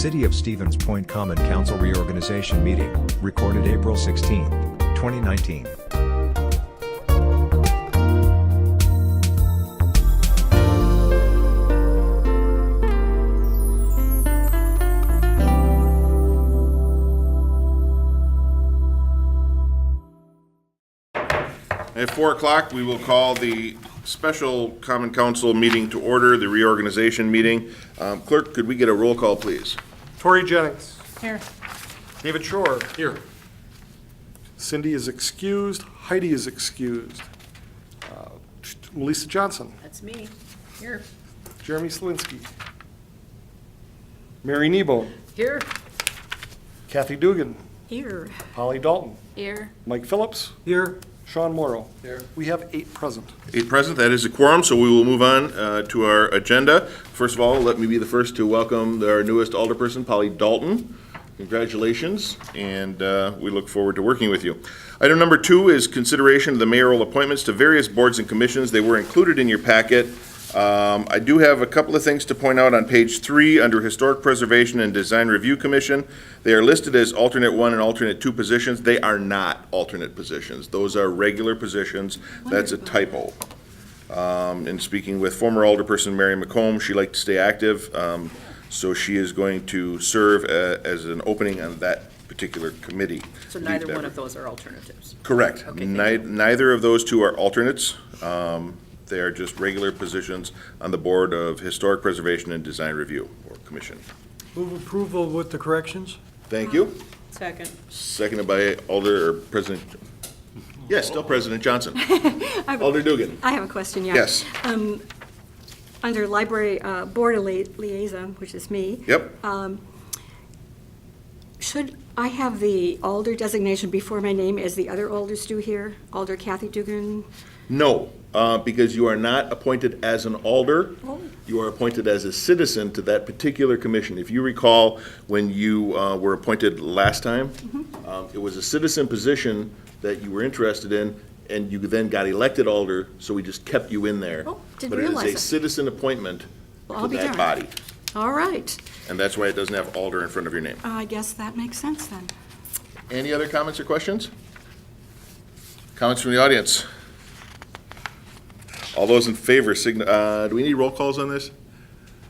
City of Stevens Point Common Council Reorganization Meeting, recorded April 16, 2019. At 4 o'clock, we will call the special Common Council meeting to order, the reorganization meeting. Clerk, could we get a roll call, please? Tori Jennings. Here. David Shore. Here. Cindy is excused. Heidi is excused. Melissa Johnson. That's me. Here. Jeremy Slinsky. Mary Nebo. Here. Kathy Dugan. Here. Holly Dalton. Here. Mike Phillips. Here. Sean Morrow. Here. We have 8 present. 8 present, that is a quorum, so we will move on to our agenda. First of all, let me be the first to welcome our newest alderperson, Polly Dalton. Congratulations, and we look forward to working with you. Item number 2 is consideration of the mayoral appointments to various boards and commissions. They were included in your packet. I do have a couple of things to point out on page 3 under Historic Preservation and Design Review Commission. They are listed as alternate 1 and alternate 2 positions. They are not alternate positions. Those are regular positions. That's a typo. And speaking with former alderperson Mary McComb, she liked to stay active, so she is going to serve as an opening on that particular committee. So neither one of those are alternatives? Correct. Okay, Neither of those two are alternates. They are just regular positions on the Board of Historic Preservation and Design Review, or Commission. Move approval with the corrections? Thank you. Second. Seconded by President, yes, still President Johnson. Alder Dugan. I have a question, yeah. Yes. Under Library Board Liaison, which is me. Yep. Should I have the alder designation before my name as the other alders do here? Alder Kathy Dugan? No, because you are not appointed as an alder. Oh. You are appointed as a citizen to that particular commission. If you recall, when you were appointed last time, it was a citizen position that you were interested in, and you then got elected alder, so we just kept you in there. Oh, didn't But realize it is a it. citizen appointment Well, to I'll be that darned. body. All right. And that's why it doesn't have alder in front of your name. I guess that makes sense then. Any other comments or questions? Comments from the audience? All those in favor, do we need roll calls on this?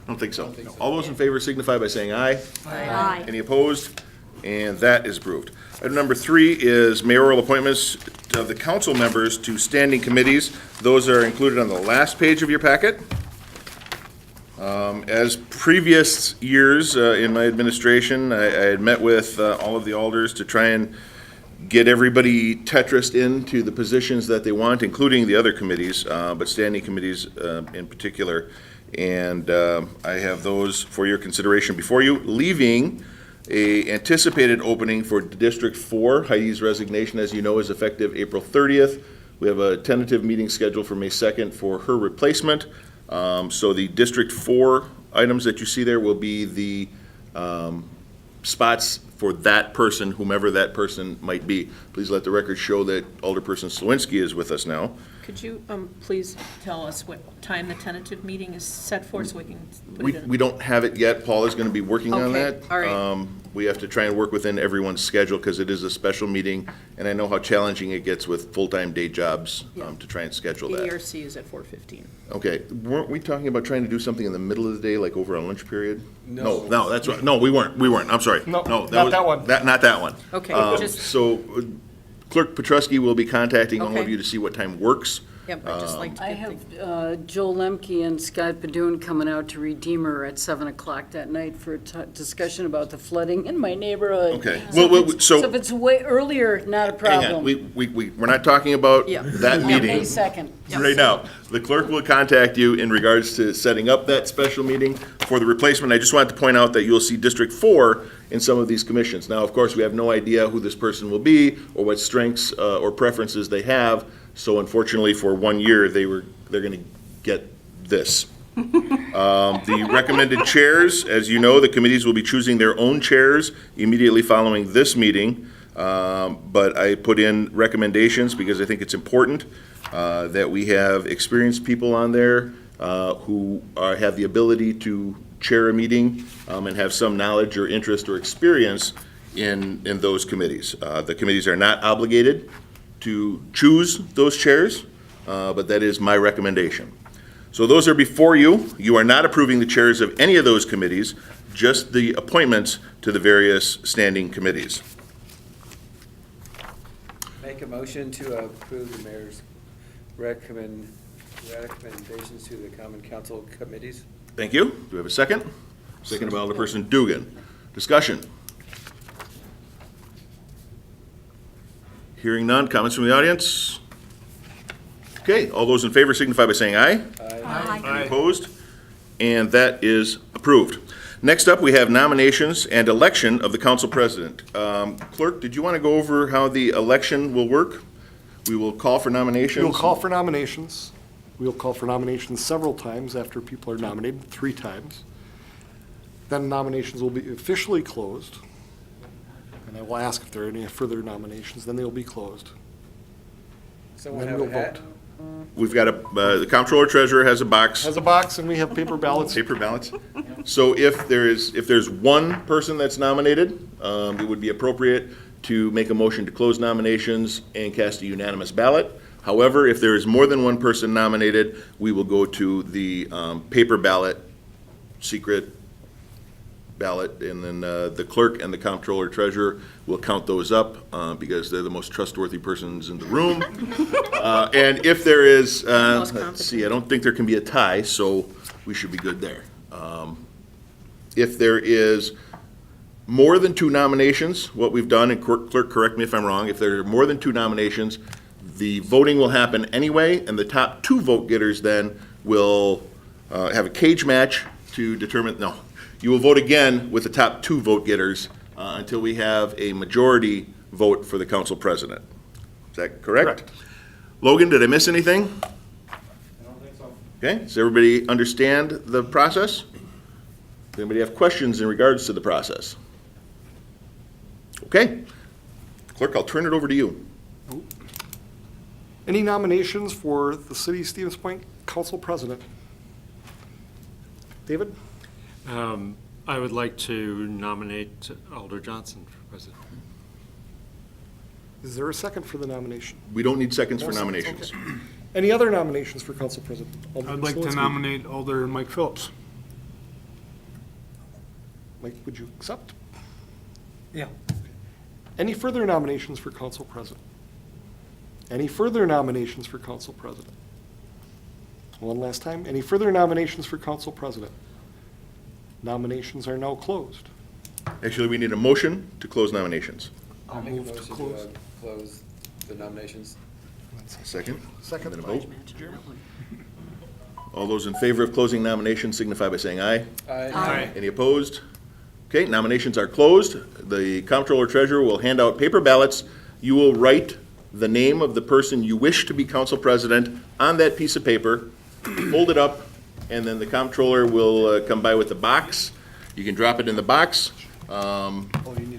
I don't think so. All those in favor signify by saying aye. Aye. Any opposed? And that is approved. Item number 3 is mayoral appointments of the council members to standing committees. Those are included on the last page of your packet. As previous years in my administration, I had met with all of the alders to try and get everybody Tetrised into the positions that they want, including the other committees, but standing committees in particular. And I have those for your consideration before you, leaving a anticipated opening for District 4. Heidi's resignation, as you know, is effective April 30th. We have a tentative meeting scheduled for May 2nd for her replacement. So the District 4 items that you see there will be the spots for that person, whomever that person might be. Please let the record show that Alderperson Slawinski is with us now. Could you please tell us what time the tentative meeting is set for so we can put it in? We don't have it yet. Paul is going to be working on Okay, that. all right. We have to try and work within everyone's schedule because it is a special meeting, and I know how challenging it gets with full-time day jobs to try and schedule that. ERC is at 4:15. Okay, weren't we talking about trying to do something in the middle of the day, like over a lunch period? No, that's right. No, we weren't. I'm sorry. No, not was- that one. Not that one. Okay, just, So Clerk Petrusky will be contacting all of Okay. you to see what time works. yep, I'd just like to I get the... have Joel Lemke and Scott Padoon coming out to Redeemer at 7 o'clock that night for a discussion about the flooding in my neighborhood. Okay. So Well, if it's- so- so if it's way earlier, not a Hang on, problem. we're not talking about Yeah. that Yeah, meeting. May 2nd. Right now, the clerk will contact you in regards to setting up that special meeting for the replacement. I just wanted to point out that you'll see District 4 in some of these commissions. Now, of course, we have no idea who this person will be or what strengths or preferences they have, so unfortunately, for 1 year, they're going to get this. The recommended chairs, as you know, the committees will be choosing their own chairs immediately following this meeting. But I put in recommendations because I think it's important that we have experienced people on there who have the ability to chair a meeting and have some knowledge or interest or experience in those committees. The committees are not obligated to choose those chairs, but that is my recommendation. So those are before you. You are not approving the chairs of any of those committees, just the appointments to the various standing committees. Make a motion to approve the mayor's recommendations to the common council committees. Thank you. Do we have a second? Second by Alderperson Dugan. Discussion. Hearing none. Comments from the audience? Okay, all those in favor signify by saying aye. Aye. Any opposed? And that is approved. Next up, we have nominations and election of the council president. Clerk, did you want to go over how the election will work? We will call for nominations. We'll call for nominations. We'll call for nominations several times after people are nominated, 3 times. Then nominations will be officially closed. And I will ask if there are any further nominations, then they will be closed. Someone Then have a we'll hat? vote. We've got the comptroller treasurer has a box. Has a box, and we have paper ballots. Paper ballots. So if there's one person that's nominated, it would be appropriate to make a motion to close nominations and cast a unanimous ballot. However, if there is more than one person nominated, we will go to the paper ballot, secret ballot, and then the clerk and the comptroller treasurer will count those up because they're the most trustworthy persons in the room. And if there is, Most let's see, I don't think there can be a tie, so we should be good there. If there is more than 2 nominations, what we've done, and clerk, correct me if I'm wrong, if there are more than 2 nominations, the voting will happen anyway, and the top 2 vote getters then will have a cage match to determine, no, you will vote again with the top 2 vote getters until we have a majority vote for the council president. Is that correct? Correct. Logan, did I miss anything? I don't think so. Okay, does everybody understand the process? Does anybody have questions in regards to the process? Okay. Clerk, I'll turn it over to you. Any nominations for the city of Stevens Point council president? David? I would like to nominate Alder Johnson for president. Is there a second for the nomination? We don't need seconds for No seconds, nominations. okay. Any other nominations for council president? I'd Alderman like to Selinsky. nominate Alder Mike Phillips. Mike, would you accept? Yeah. Any further nominations for council president? Any further nominations for council president? One last time, any further nominations for council president? Nominations are now closed. Actually, we need a motion to close nominations. I'll make a move to motion close. to close the nominations. Second? Second. And then a vote. All those in favor of closing nominations signify by saying aye. Aye. Any opposed? Okay, nominations are closed. The comptroller treasurer will hand out paper ballots. You will write the name of the person you wish to be council president on that piece of paper, hold it up, and then the comptroller will come by with the box. You can drop it in the box.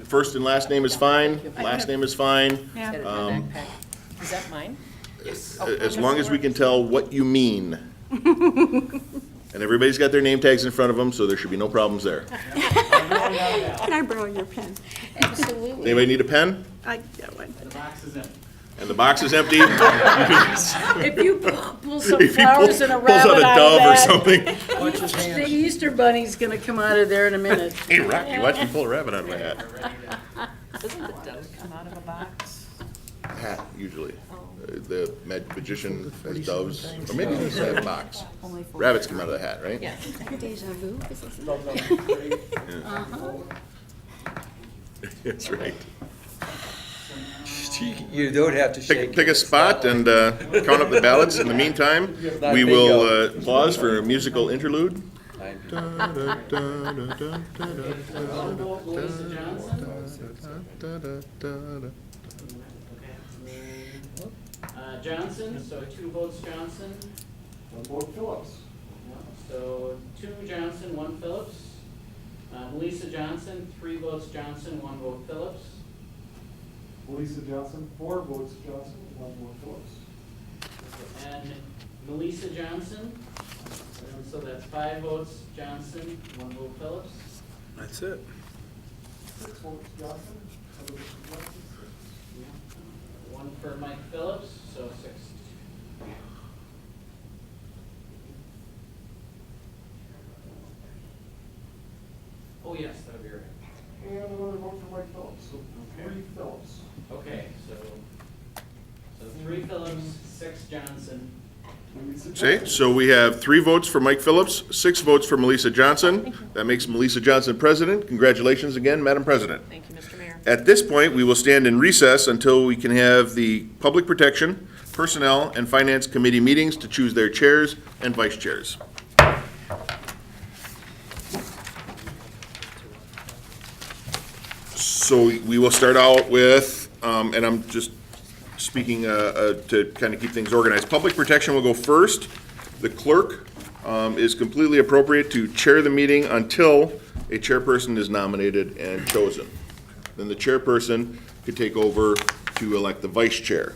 First and last name is fine, last name is fine, Yeah. Is that mine? as long as we can tell what you mean. And everybody's got their name tags in front of them, so there should be no problems there. Can I borrow your pen? Absolutely. Anybody need a pen? I got one. And the box is empty? If you pull some If he flowers and a pulls out rabbit a out dove of or that, something. the Easter bunny's gonna come out of there in a minute. Hey, Rocky, watch me pull a rabbit out of my hat. Doesn't the dove come out of a box? Hat, usually. The magician has doves, or maybe he doesn't have a box. Rabbits come out of the hat, right? Yeah. Deja vu. That's right. You don't have to shake. Pick a spot and count up the ballots. In the meantime, we will pause for a musical interlude. Johnson, so 2 votes Johnson. 1 vote Phillips. So 2 Johnson, 1 Phillips. Melissa Johnson, 3 votes Johnson, 1 vote Phillips. Lisa Johnson, 4 votes Johnson, 1 vote Phillips. And Melissa Johnson, so that's 5 votes Johnson, 1 vote Phillips. That's it. 6 votes Johnson. 1 for Mike Phillips, so 6. Oh, yes, that would be right. And another vote for Mike Phillips, so Okay. 3 Phillips. Okay, so 3 Phillips, 6 Johnson. Okay, so we have 3 votes for Mike Phillips, 6 votes for Melissa Johnson. That makes Melissa Johnson president. Congratulations again, Madam President. Thank you, Mr. Mayor. At this point, we will stand in recess until we can have the Public Protection, Personnel, and Finance Committee meetings to choose their chairs and vice chairs. So we will start out with, and I'm just speaking to kind of keep things organized. Public Protection will go first. The clerk is completely appropriate to chair the meeting until a chairperson is nominated and chosen. Then the chairperson could take over to elect the vice chair.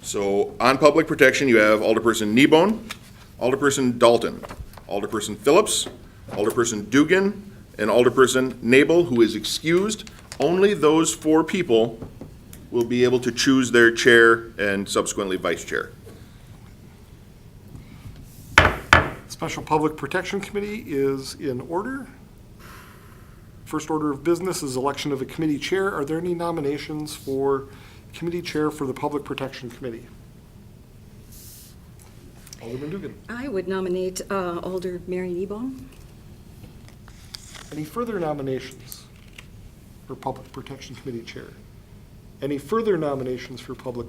So on Public Protection, you have Alderperson Kneebone, Alderperson Dalton, Alderperson Phillips, Alderperson Dugan, and Alderperson Nabel, who is excused. Only those 4 people will be able to choose their chair and subsequently vice chair. Special Public Protection Committee is in order. First order of business is election of a committee chair. Are there any nominations for committee chair for the Public Protection Committee? Alderman Dugan. I would nominate Alder Mary Kneebone. Any further nominations for Public Protection Committee Chair? Any further nominations for Public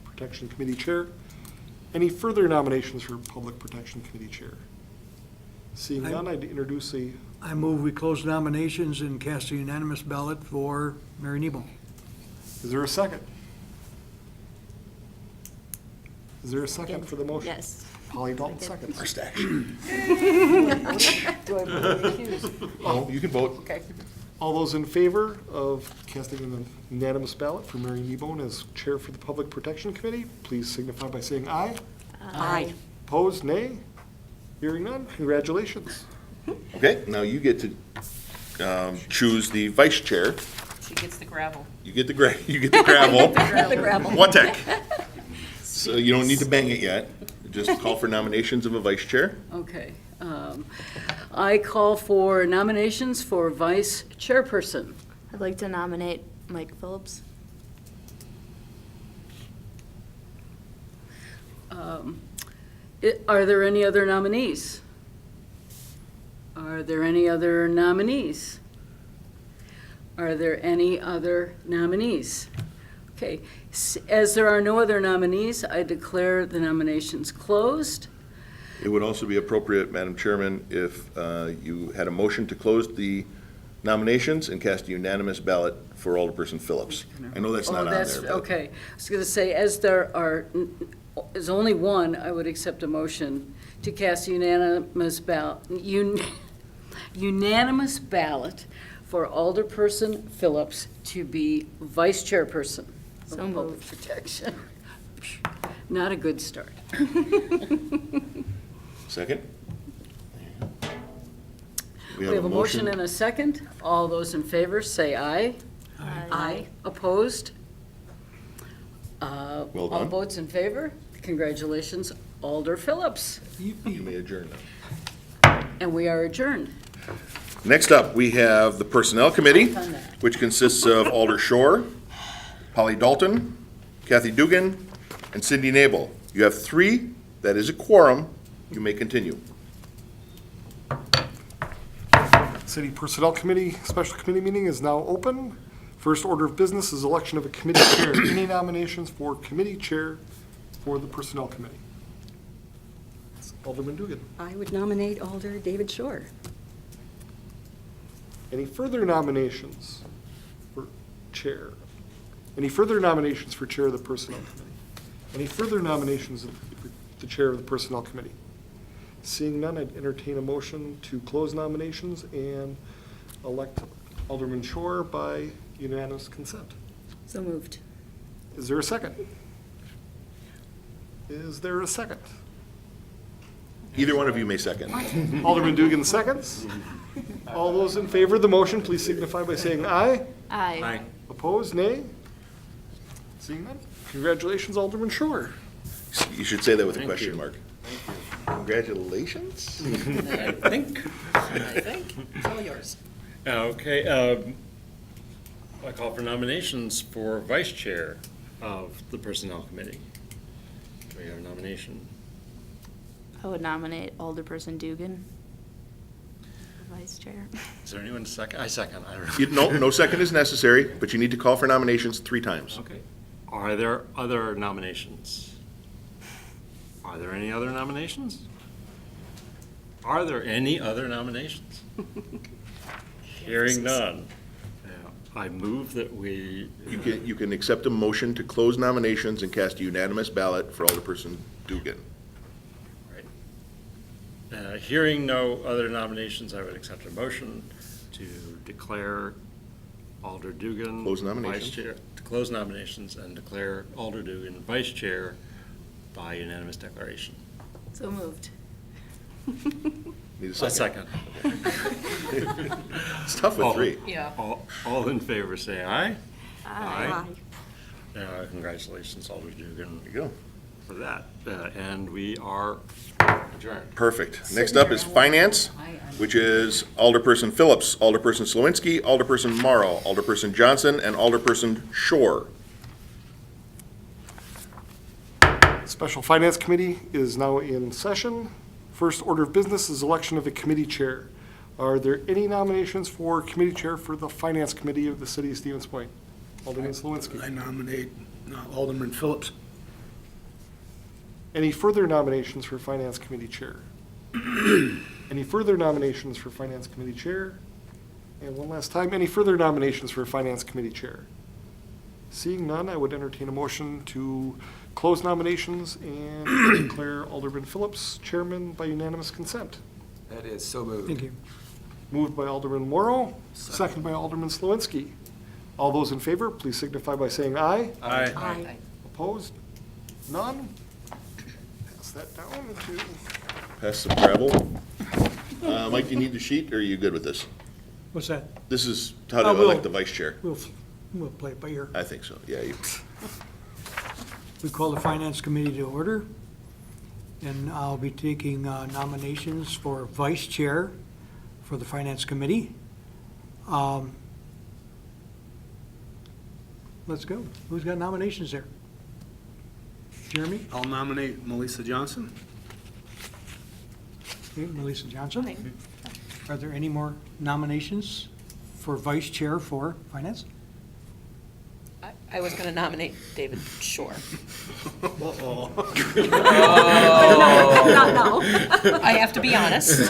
Protection Committee Chair? Any further nominations for Public Protection Committee Chair? Seeing none, I'd introduce a, I move we close nominations and cast a unanimous ballot for Mary Nebo. is there a second? Is there a second for the motion? Yes. Polly Dalton seconds. First action. Do I vote recused? Oh, you can vote. Okay. All those in favor of casting an unanimous ballot for Mary Kneebone as Chair for the Public Protection Committee, please signify by saying aye. Aye. Opposed, nay? Hearing none, congratulations. Okay, now you get to choose the vice chair. She gets the gravel. You get the gravel. The gravel. One tech. So you don't need to bang it yet. Just call for nominations of a vice chair. Okay. I call for nominations for vice chairperson. I'd like to nominate Mike Phillips. Are there any other nominees? Are there any other nominees? Are there any other nominees? Okay, as there are no other nominees, I declare the nominations closed. It would also be appropriate, Madam Chairman, if you had a motion to close the nominations and cast a unanimous ballot for Alderperson Phillips. I know that's not on there. but- Okay, I was going to say, as there is only one, I would accept a motion to cast a unanimous ballot for Alderperson Phillips to be vice chairperson So of Public moved. Protection. Not a good start. Second? We have a motion and a second. All those in favor, say aye. Aye. Opposed? Well All done. votes in favor? Congratulations, Alder Phillips. You may adjourn now. And we are adjourned. Next up, we have the Personnel Committee, which consists of Alder Shore, Polly Dalton, Kathy Dugan, and Cindy Nabel. You have 3, that is a quorum. You may continue. City Personnel Committee, Special Committee meeting is now open. First order of business is election of a committee chair. Any nominations for committee chair for the Personnel Committee? Alderman Dugan. I would nominate Alder David Shore. Any further nominations for chair? Any further nominations for chair of the Personnel Committee? Any further nominations for the chair of the Personnel Committee? Seeing none, I'd entertain a motion to close nominations and elect Alderman Shore by unanimous consent. So moved. Is there a second? Is there a second? Either one of you may second. Alderman Dugan seconds. All those in favor of the motion, please signify by saying aye. Aye. Opposed, nay? Seeing none? Congratulations, Alderman Shore. You should say that with a Thank question you. mark. Congratulations. I think it's all yours. Okay, I call for nominations for vice chair of the Personnel Committee. Do we have a nomination? I would nominate Alderperson Dugan for vice chair. Is there anyone second? I second, I don't know. No second is necessary, but you need to call for nominations 3 times. Okay. Are there other nominations? Are there any other nominations? Are there any other nominations? Hearing none. I move that we. You can accept a motion to close nominations and cast a unanimous ballot for Alderperson Dugan. Right. Hearing no other nominations, I would accept a motion to declare Alder Dugan. Close nominations. Vice chair, to close nominations and declare Alder Dugan vice chair by unanimous declaration. So moved. Need a A second? second. It's tough with 3. Yeah. All in favor, say aye. Aye. Congratulations, Alder Dugan, There you go. for that. And we are adjourned. Perfect. Next up is Finance, which is Alderperson Phillips, Alderperson Slawinski, Alderperson Morrow, Alderperson Johnson, and Alderperson Shore. Special Finance Committee is now in session. First order of business is election of a committee chair. Are there any nominations for committee chair for the Finance Committee of the City of Stevens Point? Alderman Slawinski. I nominate Alderman Phillips. Any further nominations for Finance Committee Chair? Any further nominations for Finance Committee Chair? And one last time, any further nominations for Finance Committee Chair? Seeing none, I would entertain a motion to close nominations and declare Alderman Phillips chairman by unanimous consent. That is so moved. Thank you. Moved by Alderman Morrow, second by Alderman Slawinski. All those in favor, please signify by saying aye. Aye. Opposed? None? Pass that down to, Pass some gravel. Mike, do you need the sheet, or are you good with this? What's that? This is how to I will. elect the vice chair. We'll play it by ear. I think so, yeah. We call the Finance Committee to order, and I'll be taking nominations for Vice Chair for the Finance Committee. Let's go. Who's got nominations there? Jeremy? I'll nominate Melissa Johnson. Okay, Melissa Johnson. Are there any more nominations for Vice Chair for Finance? I was going to nominate David Shore. No. I have to be honest.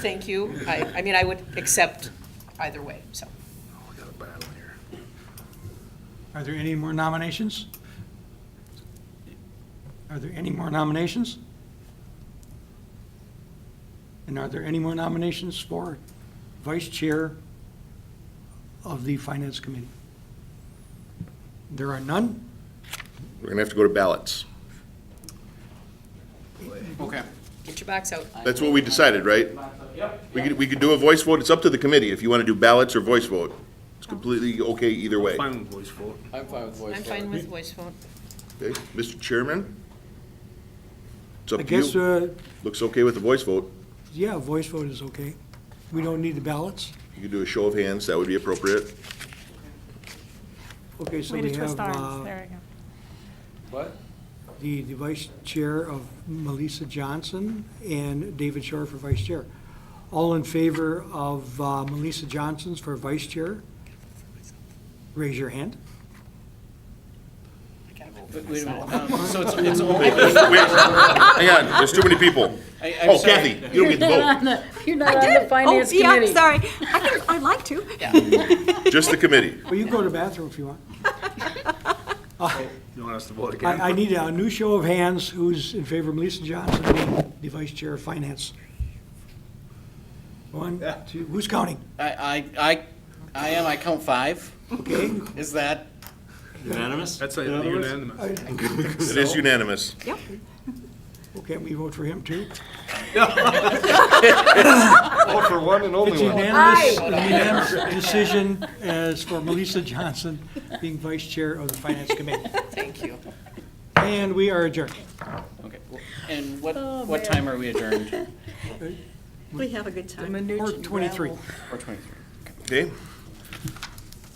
Thank you. I mean, I would accept either way, so. We got a battle here. Are there any more nominations? Are there any more nominations? And are there any more nominations for Vice Chair of the Finance Committee? There are none? We're gonna have to go to ballots. Okay. Get your box out. That's what we decided, right? Yep. We could do a voice vote. It's up to the committee if you want to do ballots or voice vote. It's completely okay either way. Fine with voice vote. I'm fine with voice I'm vote. fine with voice vote. Okay, Mr. Chairman? It's up I to guess, you. Looks okay with the voice vote. yeah, voice vote is okay. We don't need the ballots. You could do a show of hands, that would be appropriate. Okay, so Way we to twist have arms. There we go. What? the Vice Chair of Melissa Johnson and David Shore for Vice Chair. All in favor of Melissa Johnson's for Vice Chair? Raise your hand. Wait a minute. So it's only. Wait, hang on, there's too many people. I'm Oh, sorry. Kathy, you don't get to vote. You're not on the Finance Oh, yeah, Committee. sorry. I'd like to. Just the committee. Well, you can go to the bathroom if you want. You want us to vote again? I need a new show of hands. Who's in favor of Melissa Johnson being the Vice Chair of Finance? One, two, who's counting? I am, I count 5. Okay, Is that? Unanimous? That's unanimous. It is unanimous. Yep. okay, we vote for him too. All for one and only It's one. unanimous decision as for Melissa Johnson being vice chair of the finance committee. Thank you. And we are adjourned. Okay, and what time are we adjourned? We have a good time. 4:23. 4:23. Okay.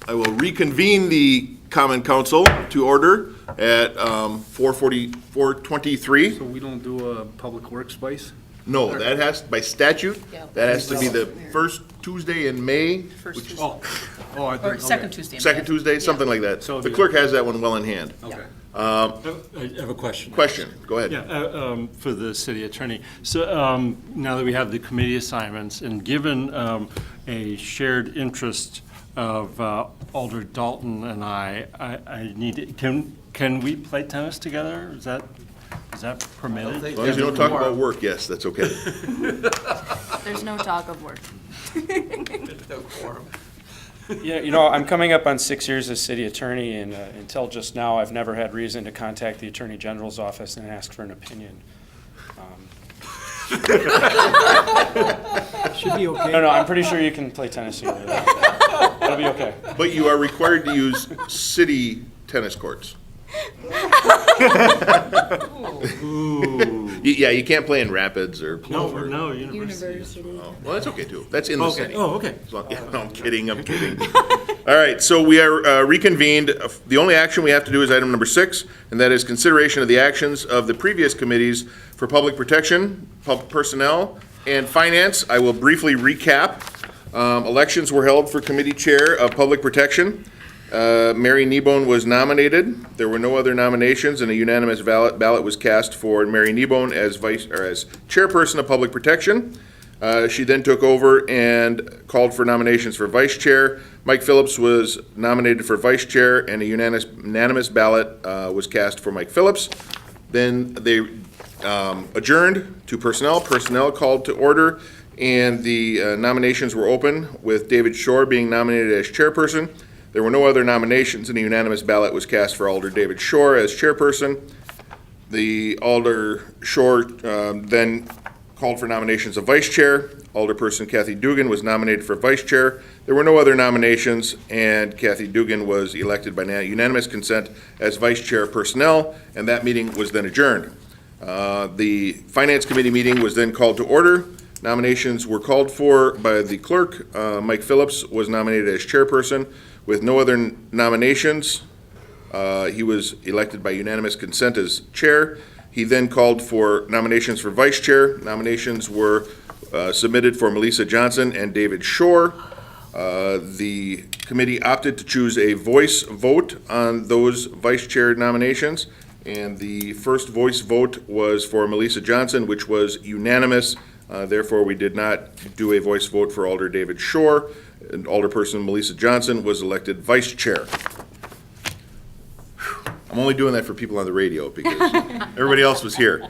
I will reconvene the common council to order at 4:23. So we don't do a public works vice? No, that has, by statute, Yeah. that has to be the first Tuesday in May, First which- Tuesday, Oh, I or think, second okay. Tuesday. in second May. Tuesday, something like that. So The the- clerk has that one well in hand. Okay. I have a question. Question, go ahead. Yeah, for the city attorney. So now that we have the committee assignments, and given a shared interest of Alder Dalton and I need, can we play tennis together? Is that permitted? As long as you don't talk about work, yes, that's okay. There's no talk of work. Yeah, you know, I'm coming up on 6 years as city attorney, and until just now, I've never had reason to contact the Attorney General's office and ask for an opinion. Should be okay. No, I'm pretty sure you can play tennis here. It'll be okay. But you are required to use city tennis courts. Yeah, you can't play in Rapids or Plover. No, university. Oh, well, that's okay too. That's in the city. Oh, okay. Yeah, no, I'm kidding. All right, so we are reconvened. The only action we have to do is item number 6, and that is consideration of the actions of the previous committees for public protection, public personnel, and finance. I will briefly recap. Elections were held for committee chair of public protection. Mary Kneebone was nominated. There were no other nominations, and a unanimous ballot was cast for Mary Kneebone as as chairperson of public protection. She then took over and called for nominations for vice chair. Mike Phillips was nominated for vice chair, and a unanimous ballot was cast for Mike Phillips. Then they adjourned to personnel. Personnel called to order, and the nominations were open, with David Shore being nominated as chairperson. There were no other nominations, and a unanimous ballot was cast for Alder David Shore as chairperson. The Alder Shore then called for nominations of vice chair. Alderperson Kathy Dugan was nominated for vice chair. There were no other nominations, and Kathy Dugan was elected by unanimous consent as vice chair of personnel, and that meeting was then adjourned. The finance committee meeting was then called to order. Nominations were called for by the clerk. Mike Phillips was nominated as chairperson. With no other nominations, he was elected by unanimous consent as chair. He then called for nominations for vice chair. Nominations were submitted for Melissa Johnson and David Shore. The committee opted to choose a voice vote on those vice chair nominations, and the first voice vote was for Melissa Johnson, which was unanimous. Therefore, we did not do a voice vote for Alder David Shore, and Alderperson Melissa Johnson was elected vice chair. I'm only doing that for people on the radio because everybody else was here.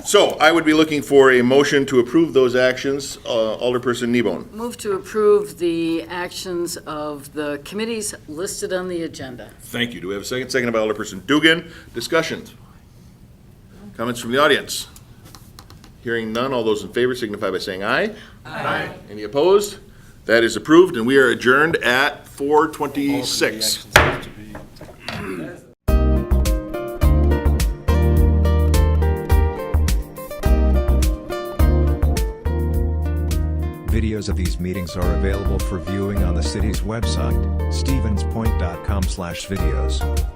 So I would be looking for a motion to approve those actions. Alderperson Kneebone. Move to approve the actions of the committees listed on the agenda. Thank you. Do we have a second? Second by Alderperson Dugan. Discussions? Comments from the audience? Hearing none, all those in favor signify by saying aye. Aye. Any opposed? That is approved, and we are adjourned at 4:26. Videos of these meetings are available for viewing on the city's website, stevenspoint.com/videos.